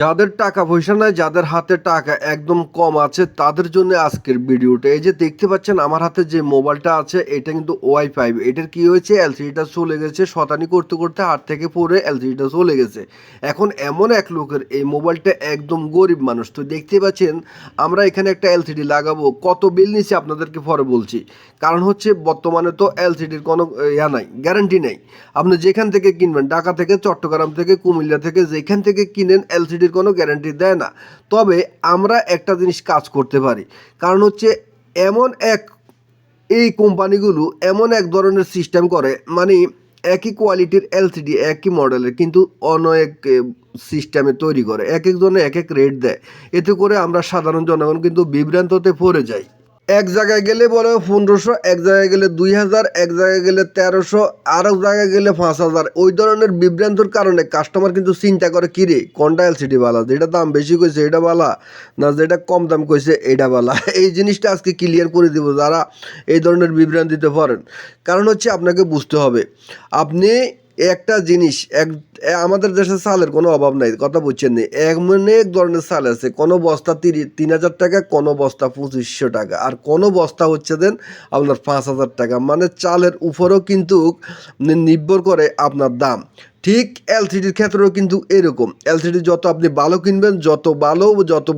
যাদের টাকা পয়সা নাই, যাদের হাতে টাকা একদম কম আছে তাদের জন্য আজকের ভিডিওটা। এই যে দেখতে পাচ্ছেন আমার হাতে যে মোবাইলটা আছে এটা কিন্তু ওয়াই5। এটার কি হয়েছে, এলসিডিটা চলে গেছে, শতানি করতে করতে হাত থেকে পড়ে এলসিডিটা চলে গেছে। এখন এমন এক লোকের এই মোবাইলটা একদম গরিব মানুষ, তো দেখতে পাচ্ছেন আমরা এখানে একটা এলসিডি লাগাবো, কত বিল নিচ্ছে আপনাদেরকে পরে বলছি। কারণ হচ্ছে বর্তমানে তো এলসিডির কোনো নাই, গ্যারান্টি নেই। আপনি যেখান থেকে কিনবেন, ঢাকা থেকে, চট্টগ্রাম থেকে, কুমিল্লা থেকে, যেখান থেকে কিনেন এলসিডির কোনো গ্যারান্টি দেয় না। তবে আমরা একটা জিনিস কাজ করতে পারি, কারণ হচ্ছে এমন এক এই কোম্পানিগুলো এমন এক ধরনের সিস্টেম করে, মানে একই কোয়ালিটির এলসিডি একই মডেলের কিন্তু অনেক সিস্টেমে তৈরি করে, এক একজনে এক এক রেট দেয়। এতে করে আমরা সাধারণ জনগণ কিন্তু বিভ্রান্ততে পড়ে যাই। এক জায়গায় গেলে বলে 1500, এক জায়গায় গেলে 2000, এক জায়গায় গেলে 1300, আর এক জায়গায় গেলে 5000। ওই ধরনের বিভ্রান্তর কারণে কাস্টমার কিন্তু চিন্তা করে কিরে কোনটা এলসিডি বালা, যেটা দাম বেশি কইছে এটা বালা না যেটা কম দাম কইছে এটা বালা। এই জিনিসটা আজকে ক্লিয়ার করে দিব যারা এই ধরনের বিভ্রান্তিতে পড়েন। কারণ হচ্ছে আপনাকে বুঝতে হবে, আপনি একটা জিনিস আমাদের দেশে চালের কোনো অভাব নাই, কথা বুঝছেন নি। অনেক ধরনের চাল আছে, কোনো বস্তা 3000 টাকা, কোনো বস্তা 2500 টাকা, আর কোনো বস্তা হচ্ছে দেন আপনার 5000 টাকা। মানে চালের উপরেও কিন্তু নির্ভর করে আপনার দাম। ঠিক এলসিডির ক্ষেত্রেও কিন্তু এরকম, এলসিডি যত আপনি ভালো কিনবেন, যত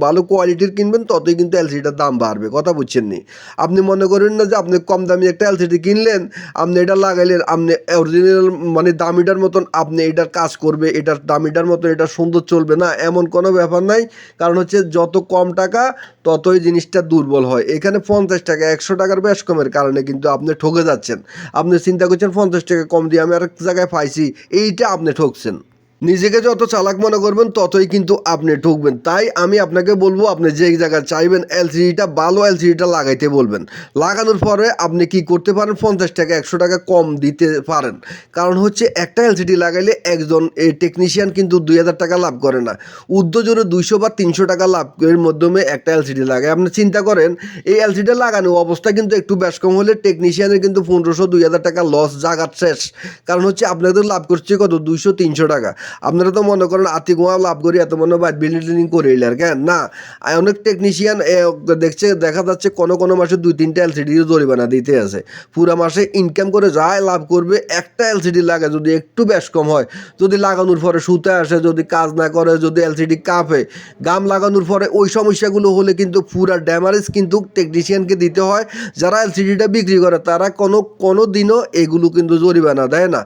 ভালো কোয়ালিটির কিনবেন, ততই কিন্তু এলসিডির দাম বাড়বে, কথা বুঝছেন নি। আপনি মনে করেন না যে আপনি কম দামি একটা এলসিডি কিনলেন, আপনি এটা লাগাইলেন, আপনি অরিজিনাল মানে দামিটার মতন আপনি এটার কাজ করবে, এটার দামিটার মতন এটা সুন্দর চলবে না, এমন কোনো ব্যাপার নাই। কারণ হচ্ছে যত কম টাকা ততই জিনিসটা দুর্বল হয়। এখানে 50 টাকা 100 টাকার বেশ কমের কারণে কিন্তু আপনি ঠকে যাচ্ছেন। আপনি চিন্তা করছেন 50 টাকা কম দিয়ে আমি আরেক জায়গায় পাইছি, এইটা আপনি ঠকছেন। নিজেকে যত চালাক মনে করবেন ততই কিন্তু আপনি ঠকবেন। তাই আমি আপনাকে বলবো, আপনি যে জায়গায় চাইবেন এলসিডিটা ভালো এলসিডিটা লাগাইতে বলবেন। লাগানোর পরে আপনি কি করতে পারেন, 50 টাকা 100 টাকা কম দিতে পারেন। কারণ হচ্ছে একটা এলসিডি লাগাইলে একজন টেকনিশিয়ান কিন্তু 2000 টাকা লাভ করে না, উদ্যোজনে 200 বা 300 টাকা লাভের মাধ্যমে একটা এলসিডি লাগায়। আপনি চিন্তা করেন এই এলসিডি লাগানো অবস্থা কিন্তু একটু বেশ কম হলে টেকনিশিয়ানের কিন্তু 1500-2000 টাকা লস জাগার শেষ। কারণ হচ্ছে আপনাদের লাভ করছে কত, 200-300 টাকা। আপনারা তো মনে করেন আতি গোয়া লাভ করি এত মনে হয় বিল্ডিং করে আর কেন না। অনেক টেকনিশিয়ান দেখা যাচ্ছে কোনো মাসে 2-3টা এলসিডি জরিমানা দিতে আছে। পুরা মাসে ইনকাম করে যায় লাভ করবে, একটা এলসিডি লাগে যদি একটু বেশ কম হয়, যদি লাগানোর পরে সুতে আসে, যদি কাজ না করে, যদি এলসিডি কাঁপে, গাম লাগানোর পরে ওই সমস্যাগুলো হলে কিন্তু পুরা ড্যামারেজ কিন্তু টেকনিশিয়ানকে দিতে হয়। যারা এলসিডিটা বিক্রি করে তারা কোনো দিনও এগুলো কিন্তু জরিমানা দেয় না।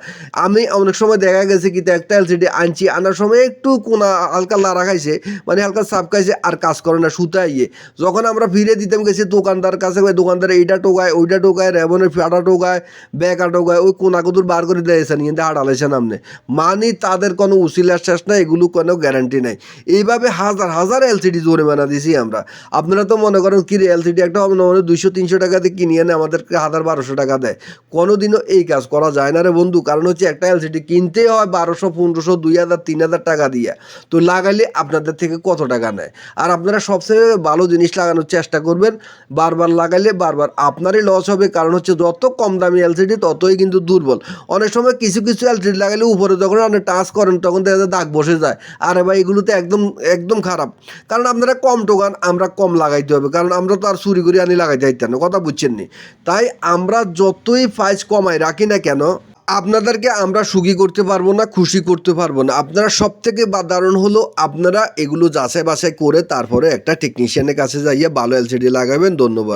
আমি অনেক সময় দেখা গেছে কি একটা এলসিডি আনছি, আনার সময় একটু কোনা হালকা লাড়া খাইছে, মানে হালকা চাপ খাইছে, আর কাজ করে না সুতায় গিয়ে। যখন আমরা ফিরে দিতাম গেছি দোকানদার কাছে, দোকানদার এইটা টোকায় ওইটা টোকায়, রেবনের ফাটা টোকায়, ব্যাকা টোকায়, ওই কোনাকুদুর বার করে দিয়েছেন কিন্তু হাঁটালেছেন আপনি। মানে তাদের কোনো উসিলার শেষ নাই, এগুলো কোনো গ্যারান্টি নাই। এইভাবে হাজার হাজার এলসিডি জরিমানা দিছি আমরা। আপনারা তো মনে করেন কি এলসিডি একটা 200-300 টাকাতে কিনে এনে আমাদেরকে 1000-1200 টাকা দেয়। কোনোদিনও এই কাজ করা যায় না রে বন্ধু। কারণ হচ্ছে একটা এলসিডি কিনতে হয় 1200-1500-2000-3000 টাকা দিয়ে, তো লাগাইলে আপনাদের থেকে কত টাকা নেয়। আর আপনারা সবচেয়ে ভালো জিনিস লাগানোর চেষ্টা করবেন, বারবার লাগাইলে বারবার আপনারই লস হবে। কারণ হচ্ছে যত কম দামি এলসিডি ততই কিন্তু দুর্বল। অনেক সময় কিছু এলসিডি লাগাইলে উপরে যখন আপনি টাচ করেন তখন দেখা যায় দাগ বসে যায়। আরে ভাই এগুলোতে একদম একদম খারাপ। কারণ আপনারা কম টোকান, আমরা কম লাগাইতে হবে, কারণ আমরা তো আর চুরি করে আনি লাগাইতে চাইতেন না, কথা বুঝছেন নি। তাই আমরা যতই প্রাইস কমাই রাখি না কেন, আপনাদেরকে আমরা সুখী করতে পারবো না, খুশি করতে পারবো না। আপনারা সব থেকে দারুণ হলো আপনারা এগুলো যাচাই বাছাই করে তারপরে একটা টেকনিশিয়ানের কাছে যাইয়ে ভালো এলসিডি লাগাবেন। ধন্যবাদ।